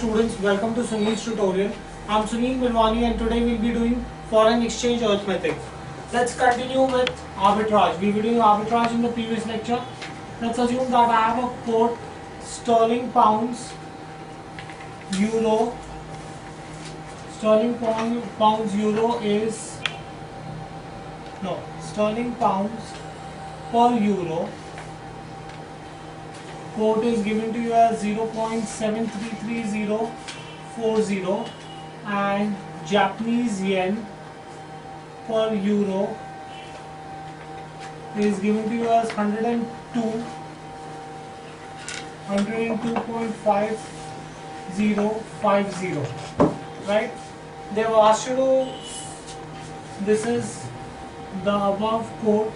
Students, welcome to Sunil's tutorial. I'm Sunil Milwani and today we'll be doing foreign exchange arithmetic. Let's continue with arbitrage. We were doing arbitrage in the previous lecture. Let's assume that I have a quote sterling pounds, euro. Sterling pounds euro is sterling pounds per euro. Quote is given to you as 0.733040 and Japanese yen per euro is given to you as 102.5050, right? They have asked you to, this is the above quote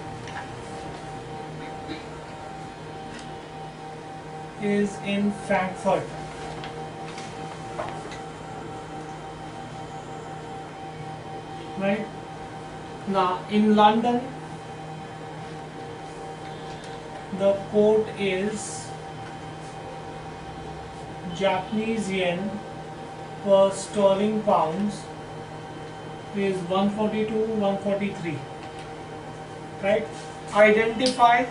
is in Frankfurt. Right? Now in London the quote is Japanese yen per sterling pounds is 142-143. Right? Identify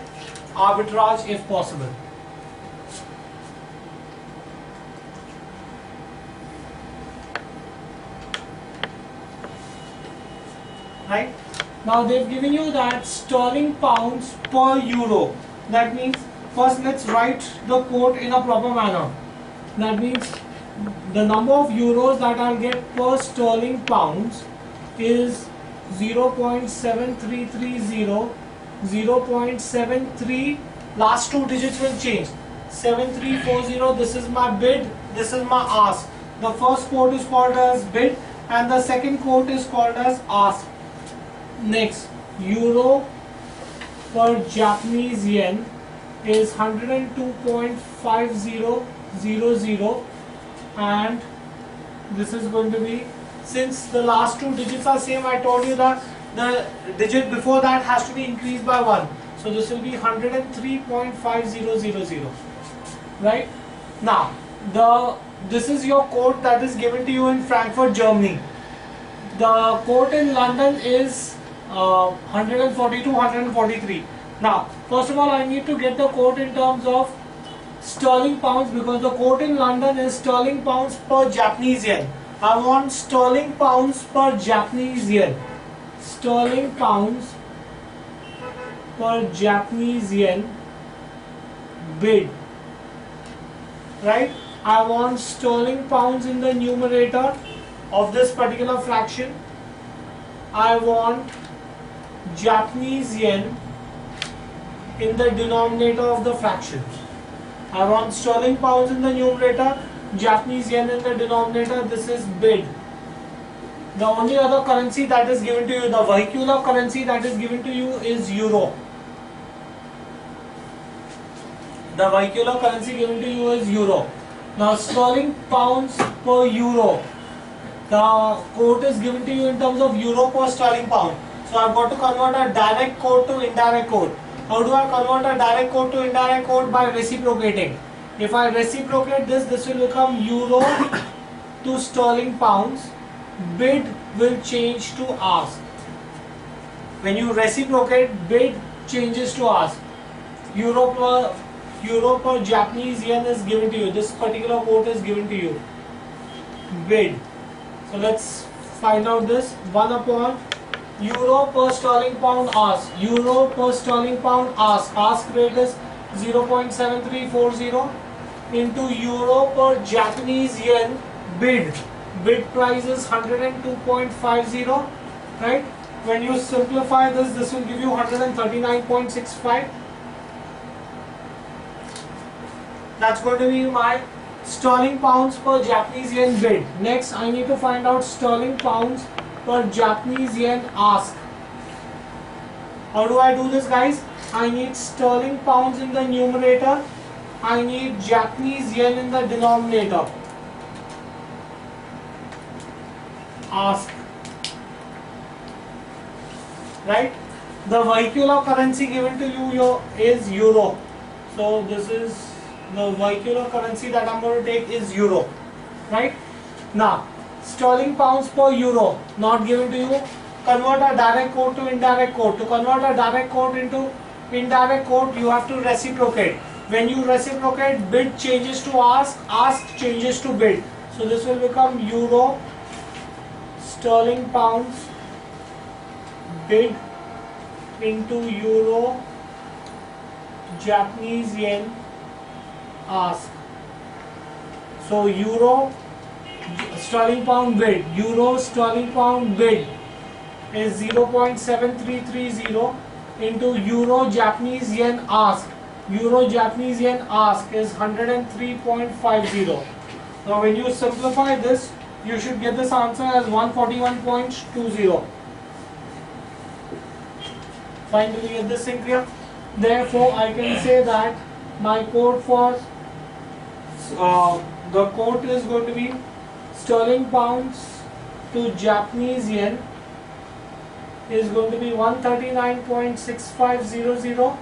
arbitrage if possible. Right? Now they've given you that sterling pounds per euro. That means first let's write the quote in a proper manner. That means the number of euros that I'll get per sterling pounds is 0.7330, 0.73, last two digits will change. 7340, this is my bid, this is my ask. The first quote is called as bid and the second quote is called as ask. Next, euro per Japanese yen is 102.5000 and this is going to be, since the last two digits are same, I told you that the digit before that has to be increased by 1. So this will be 103.5000. Right? Now, this is your quote that is given to you in Frankfurt, Germany. The quote in London is 142, 143. Now, first of all, I need to get the quote in terms of sterling pounds because the quote in London is sterling pounds per Japanese yen. I want sterling pounds per Japanese yen. Sterling pounds per Japanese yen bid. Right? I want sterling pounds in the numerator of this particular fraction. I want Japanese yen in the denominator of the fraction. I want sterling pounds in the numerator, Japanese yen in the denominator. This is bid. The only other currency that is given to you, the vehicular currency that is given to you is euro. The vehicular currency given to you is euro. Now sterling pounds per euro. The quote is given to you in terms of euro per sterling pound. So I've got to convert a direct quote to indirect quote. How do I convert a direct quote to indirect quote? By reciprocating. If I reciprocate this, this will become euro to sterling pounds. Bid will change to ask. When you reciprocate, bid changes to ask. Euro per Japanese yen is given to you. This particular quote is given to you. Bid. So let's find out this. 1 upon euro per sterling pound ask. Euro per sterling pound ask. Ask rate is 0.7340 into euro per Japanese yen bid. Bid price is 102.50. Right? When you simplify this, this will give you 139.65. That's going to be my sterling pounds per Japanese yen bid. Next, I need to find out sterling pounds per Japanese yen ask. How do I do this, guys? I need sterling pounds in the numerator. I need Japanese yen in the denominator. Ask. Right? The vehicular currency given to you is euro. So this is the vehicular currency that I'm going to take is euro. right? Now, sterling pounds per euro not given to you. Convert a direct quote to indirect quote. To convert a direct quote into indirect quote, you have to reciprocate. When you reciprocate, bid changes to ask changes to bid. So this will become euro, sterling pounds, bid into euro, Japanese yen, ask. So euro, sterling pound bid, euro sterling pound bid is 0.7330 into euro Japanese yen ask. Euro Japanese yen ask is 103.50. Now when you simplify this, you should get this answer as 141.20. Finally, get this thing clear. Therefore, I can say that my quote for the quote is going to be sterling pounds to Japanese yen is going to be 139.6500,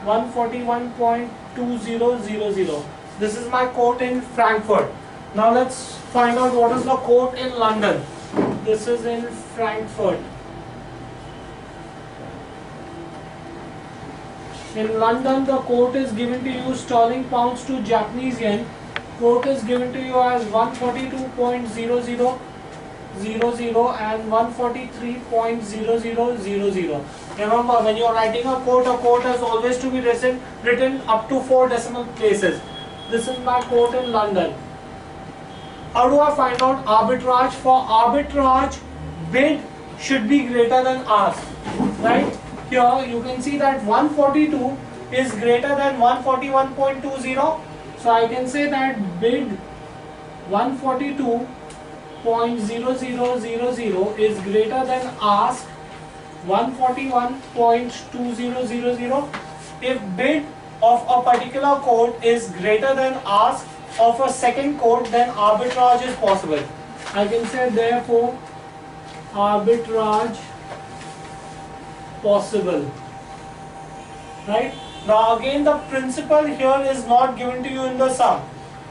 141.2000. This is my quote in Frankfurt. Now let's find out what is the quote in London. This is in Frankfurt. In London, the quote is given to you sterling pounds to Japanese yen. Quote is given to you as 142.0000 and 143.0000. Remember, when you are writing a quote has always to be written up to 4 decimal places. This is my quote in London. How do I find out arbitrage? For arbitrage, bid should be greater than ask, right? Here you can see that 142 is greater than 141.20. So I can say that bid 142.0000 is greater than ask 141.2000. If bid of a particular quote is greater than ask of a second quote, then arbitrage is possible. I can say therefore arbitrage possible, right? Now again, the principal here is not given to you in the sum.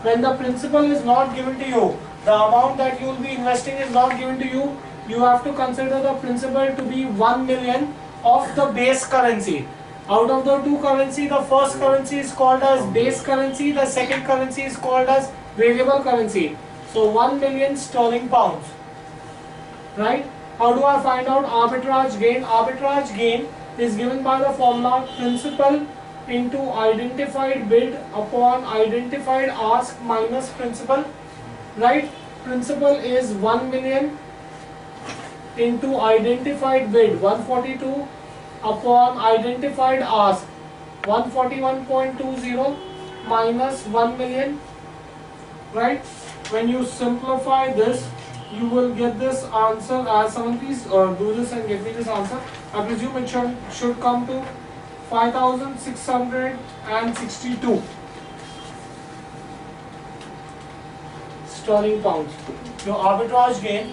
When the principal is not given to you, the amount that you will be investing is not given to you, you have to consider the principal to be 1 million of the base currency. Out of the two currency, the first currency is called as base currency, the second currency is called as variable currency. So 1 million sterling pounds, right? How do I find out arbitrage gain? Arbitrage gain is given by the formula principal into identified bid upon identified ask minus principal, right? Principal is 1 million into identified bid 142 upon identified ask 141.20 minus 1 million, right? When you simplify this, you will get this answer as, someone please do this and get me this answer. I presume it should come to 5,662 sterling pounds. Your arbitrage gain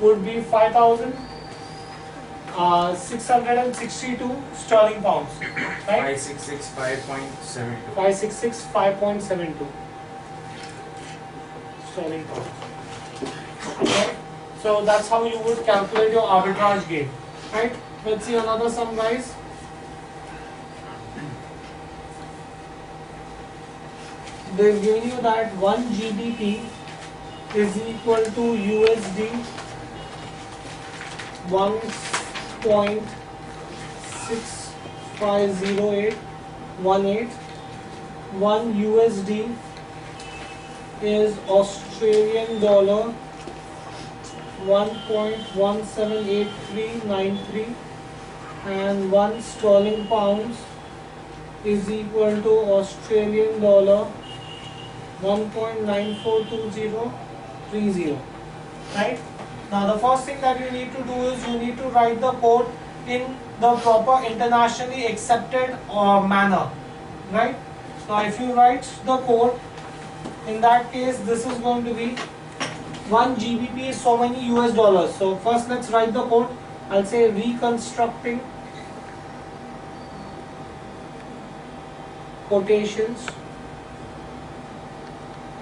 would be 5,662 sterling pounds, right? 566.5.72. 566.5.72 sterling pounds. Okay. So that's how you would calculate your arbitrage gain, right? Let's see another sum, guys. They've given you that 1 GBP is equal to USD 1.650818. 1 USD is Australian dollar 1.178393, and 1 sterling pounds is equal to Australian dollar 1.942030, right? Now the first thing that you need to do is you need to write the code in the proper internationally accepted manner, right? Now if you write the code, in that case this is going to be 1 GBP is so many US dollars. So first let's write the code. I'll say reconstructing quotations.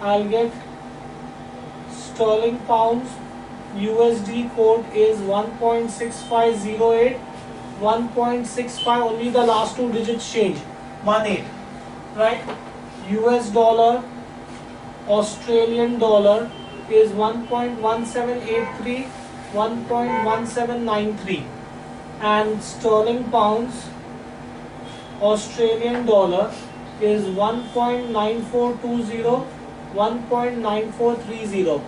I'll get sterling pounds USD quote is 1.6508, 1.65, only the last two digits change, 18, right? US dollar, Australian dollar is 1.1783, 1.1793, and sterling pounds, Australian dollar is 1.9420, 1.9430.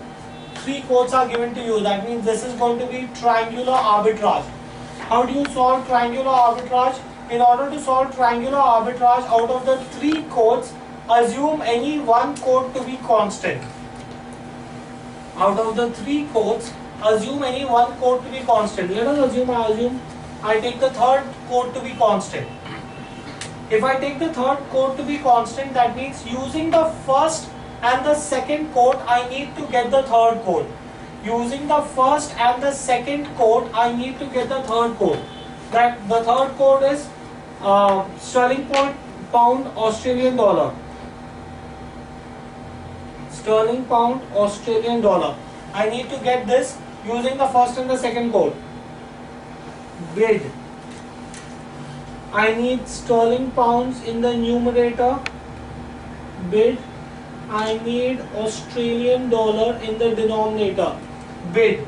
Three quotes are given to you. That means this is going to be triangular arbitrage. How do you solve triangular arbitrage? In order to solve triangular arbitrage, out of the three quotes, assume any one quote to be constant. Out of the three quotes, assume any one quote to be constant. Let us assume I take the third quote to be constant. If I take the third quote to be constant, that means using the first and the second quote, I need to get the third quote. Using the first and the second quote, I need to get the third quote. That the third quote is sterling pound Australian dollar. Sterling pound Australian dollar. I need to get this using the first and the second quote. Bid. I need sterling pounds in the numerator. Bid. I need Australian dollar in the denominator. Bid.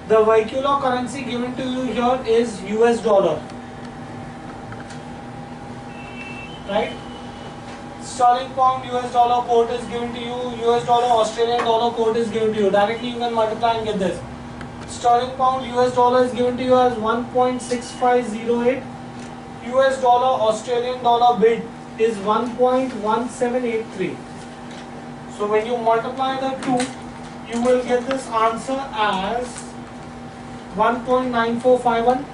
The vehicular currency given to you here is US dollar. Right? Sterling pound US dollar quote is given to you. US dollar Australian dollar quote is given to you. Directly you can multiply and get this. Sterling pound US dollar is given to you as 1.6508. US dollar Australian dollar bid is 1.1783. So when you multiply the two, you will get this answer as 1.9451.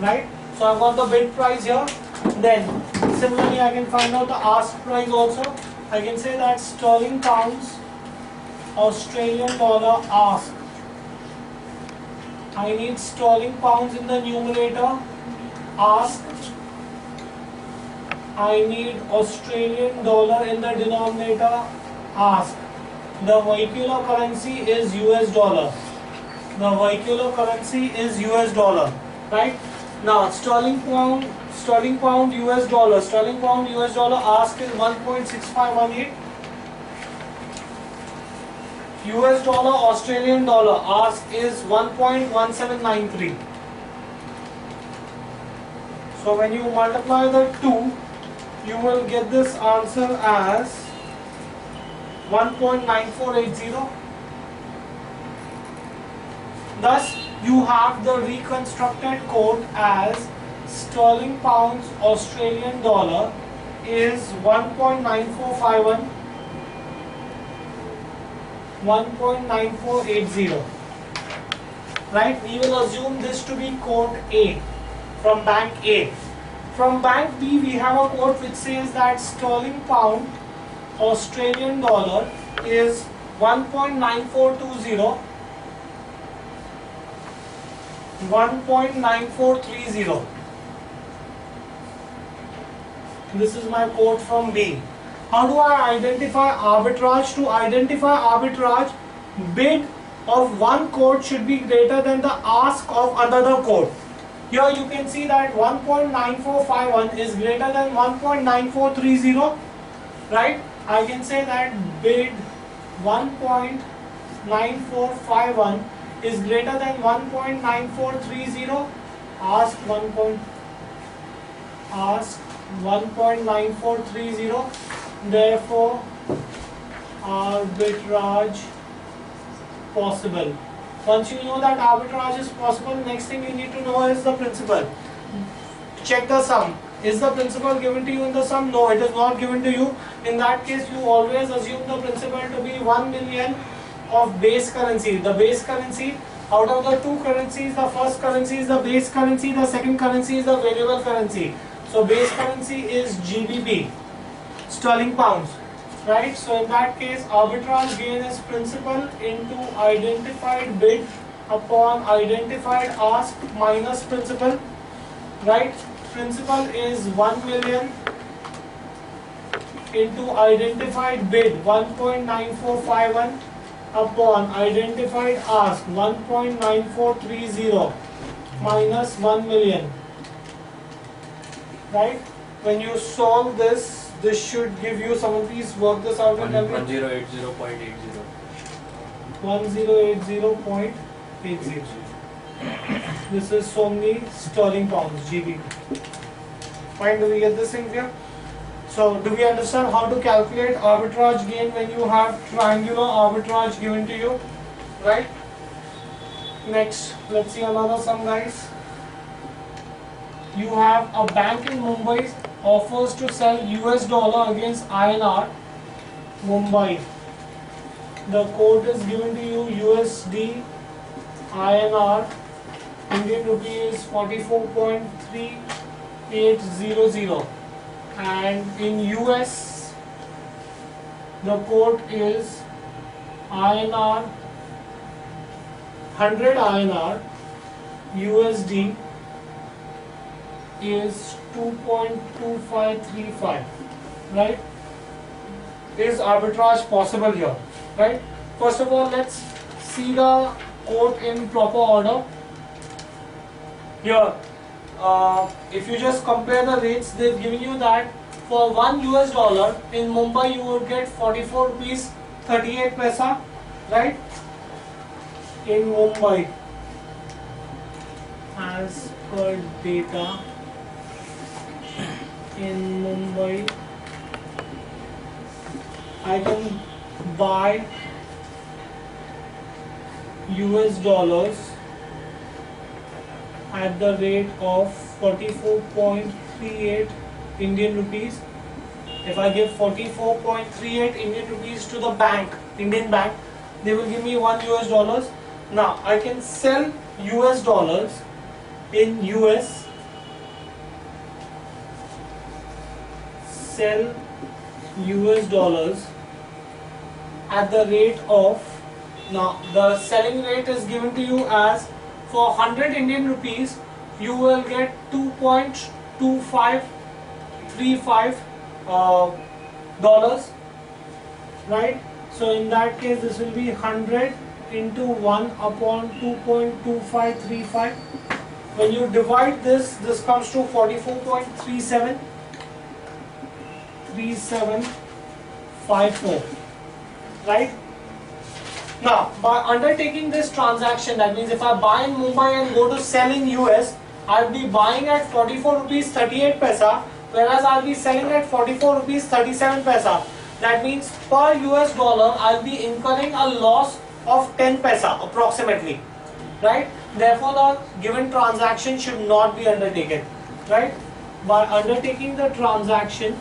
Right? So I've got the bid price here. Then similarly I can find out the ask price also. I can say that sterling pounds Australian dollar ask. I need sterling pounds in the numerator. Ask. I need Australian dollar in the denominator. Ask. The vehicular currency is US dollar. The vehicular currency is US dollar. Right? Now sterling pound US dollar. Sterling pound US dollar ask is 1.6518. US dollar Australian dollar ask is 1.1793. So when you multiply the two, you will get this answer as 1.9480. Thus you have the reconstructed quote as sterling pounds Australian dollar is 1.9451, 1.9480. Right? We will assume this to be quote A from bank A. From bank B, we have a quote which says that sterling pound Australian dollar is 1.9420, 1.9430. This is my quote from B. How do I identify arbitrage? To identify arbitrage, bid of one quote should be greater than the ask of another quote. Here you can see that 1.9451 is greater than 1.9430. Right? I can say that bid 1.9451 is greater than 1.9430. Ask 1.9430. Therefore arbitrage possible. Once you know that arbitrage is possible, next thing you need to know is the principal. Check the sum. Is the principal given to you in the sum? No, it is not given to you. In that case, you always assume the principal to be 1 million of base currency. The base currency, out of the two currencies, the first currency is the base currency, the second currency is the variable currency. So base currency is GBP, sterling pounds. Right? So in that case, arbitrage gain is principal into identified bid upon identified ask minus principal. Right? Principal is 1 million into identified bid 1.9451 upon identified ask 1.9430 minus 1 million. Right? When you solve this, this should give you, someone please work this out and tell me. 1080.80. 1080.80. This is so many sterling pounds, GBP. Fine, do we get this in here? So, do we understand how to calculate arbitrage gain when you have triangular arbitrage given to you? Right? Next, let's see another sum, guys. You have a bank in Mumbai offers to sell US dollar against INR. Mumbai. The quote is given to you USD INR. Indian rupee is 44.3800, and in US the quote is INR 100 INR. USD is 2.2535. Right? Is arbitrage possible here? Right? First of all, let's see the quote in proper order. Here, if you just compare the rates, they've given you that for $1 US in Mumbai you would get 44 rupees 38 paisa, right? In Mumbai, as per data, in Mumbai, I can buy US dollars at the rate of 44.38 Indian rupees. If I give 44.38 Indian rupees to the bank, Indian bank, they will give me $1 US. Now I can sell US dollars in US, sell US dollars at the rate of, now the selling rate is given to you as, for 100 Indian rupees you will get 2.2535 dollars, right? So in that case this will be 100 into 1 upon 2.2535. When you divide this, this comes to 44.3754, right? Now, by undertaking this transaction, that means if I buy in Mumbai and go to sell in US, I'll be buying at 44 rupees 38 paisa, whereas I'll be selling at 44 rupees 37 paisa. That means per US dollar, I'll be incurring a loss of 10 paisa approximately, right? Therefore, the given transaction should not be undertaken, right? By undertaking the transaction,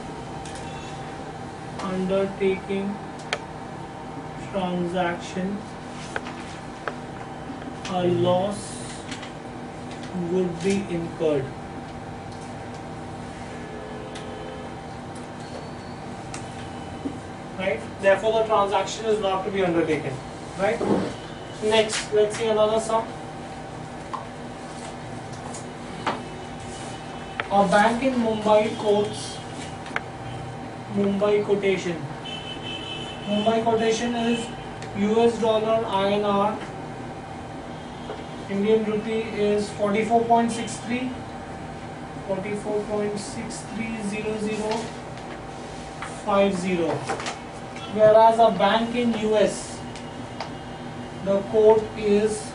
a loss would be incurred. Right? Therefore, the transaction is not to be undertaken. Right? Next, let's see another sum. A bank in Mumbai quotes Mumbai quotation. Mumbai quotation is US dollar INR. Indian rupee is 44.63, 44.630050. Whereas a bank in US, the quote is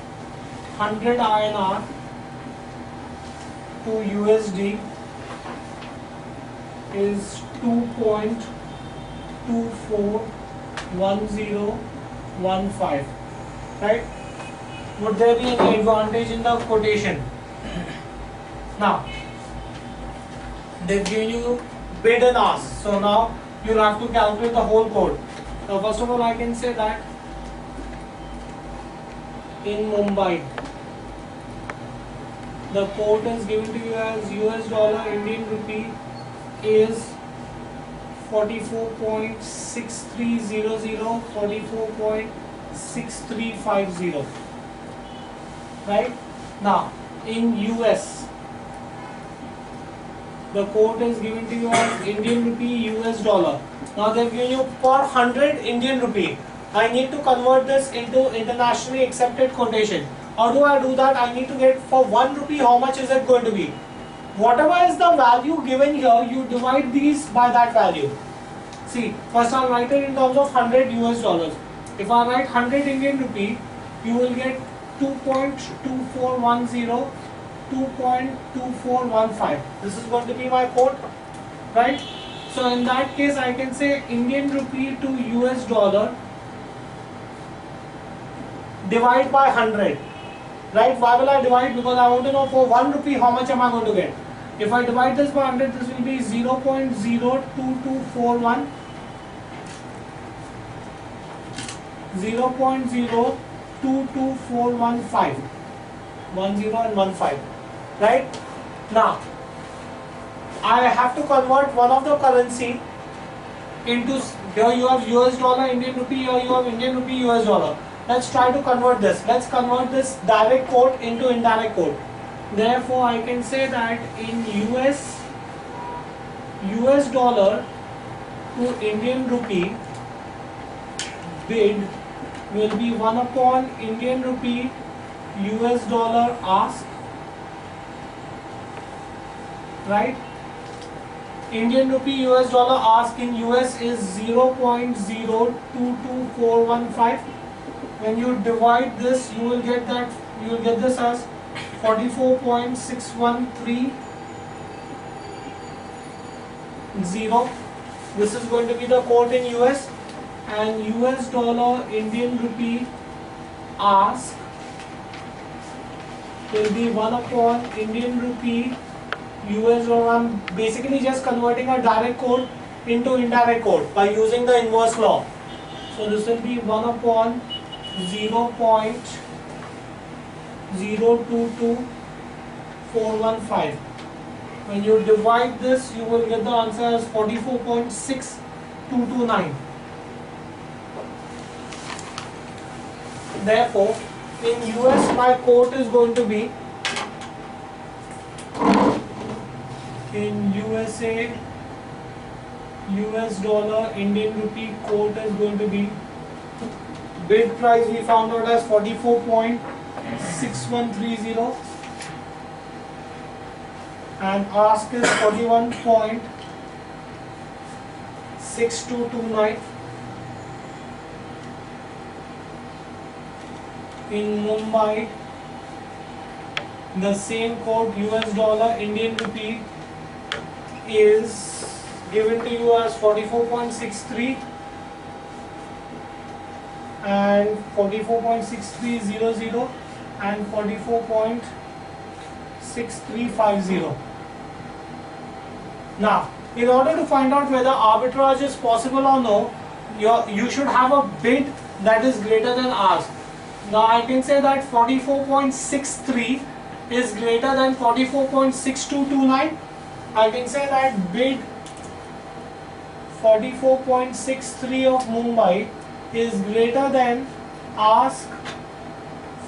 100 INR to USD is 2.241015, right? Would there be any advantage in the quotation? Now, they've given you bid and ask, so now you'll have to calculate the whole quote. Now, first of all, I can say that in Mumbai, the quote is given to you as US dollar Indian rupee is 44.6300, 44.6350. Right? Now, in US, The quote is given to you as Indian rupee US dollar. Now they have given you per 100 Indian rupee. I need to convert this into internationally accepted quotation. How do I do that? I need to get for 1 rupee how much is it going to be. Whatever is the value given here, you divide these by that value. See, first I'll write it in terms of 100 US dollars. If I write 100 Indian rupee, you will get 2.2410, 2.2415. This is going to be my quote, right? So in that case, I can say Indian rupee to US dollar divide by 100. Right? Why will I divide? Because I want to know for 1 rupee how much am I going to get. If I divide this by 100, this will be 0.02241, 0.022415, 10 and 15. Right? Now, I have to convert one of the currency into, here you have US dollar, Indian rupee, here you have Indian rupee, US dollar. Let's try to convert this. Let's convert this direct quote into indirect quote. Therefore, I can say that in US dollar to Indian rupee, bid will be 1 upon Indian rupee US dollar ask, right? Indian rupee US dollar ask in US is 0.022415. When you divide this, you will get this as 44.6130. This is going to be the quote in US, and US dollar Indian rupee ask will be 1 upon Indian rupee US dollar. I'm basically just converting a direct quote into indirect quote by using the inverse law. So this will be 1 upon 0.022415. When you divide this, you will get the answer as 44.6229. Therefore, in US, my quote is going to be, in USA, US dollar Indian rupee quote is going to be, bid price we found out as 44.6130 and ask is 41.6229. In Mumbai, the same quote US dollar Indian rupee is given to you as 44.63 and 44.6300 and 44.6350. Now, in order to find out whether arbitrage is possible or no, you should have a bid that is greater than ask. Now, I can say that 44.63 is greater than 44.6229. I can say that bid 44.63 of Mumbai is greater than ask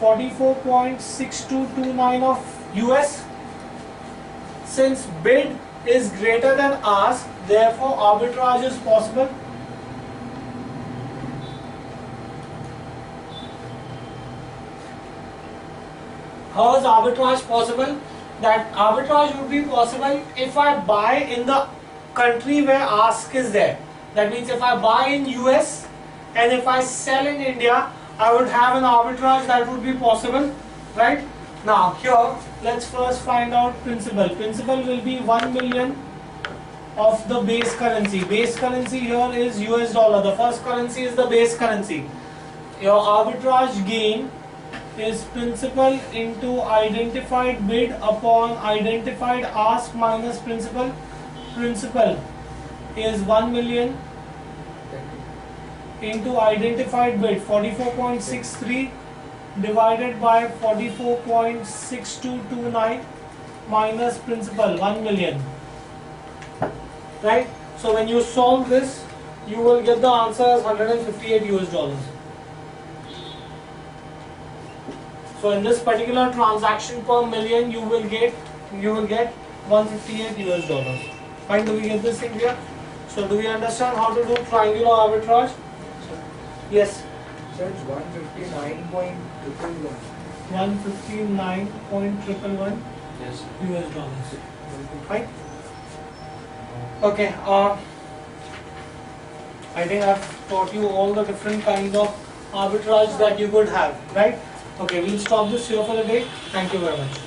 44.6229 of US. Since bid is greater than ask, therefore arbitrage is possible. How is arbitrage possible? That arbitrage would be possible if I buy in the country where ask is there. That means if I buy in US and if I sell in India, I would have an arbitrage that would be possible, right? Now here, let's first find out principal. Principal will be 1 million of the base currency. Base currency here is US dollar. The first currency is the base currency. Your arbitrage gain is principal into identified bid upon identified ask minus principal. Principal is 1 million into identified bid 44.63 divided by 44.6229 minus principal 1 million, right? So when you solve this, you will get the answer as 158 US dollars. So in this particular transaction per million, you will get 158 US dollars. Fine, do we get this thing here? So do we understand how to do triangular arbitrage? Yes. So it's 159.111. 159.111 Yes. US dollars. Fine. Okay. I think I've taught you all the different kinds of arbitrage that you could have, right? Okay, we'll stop this here for the day. Thank you very much.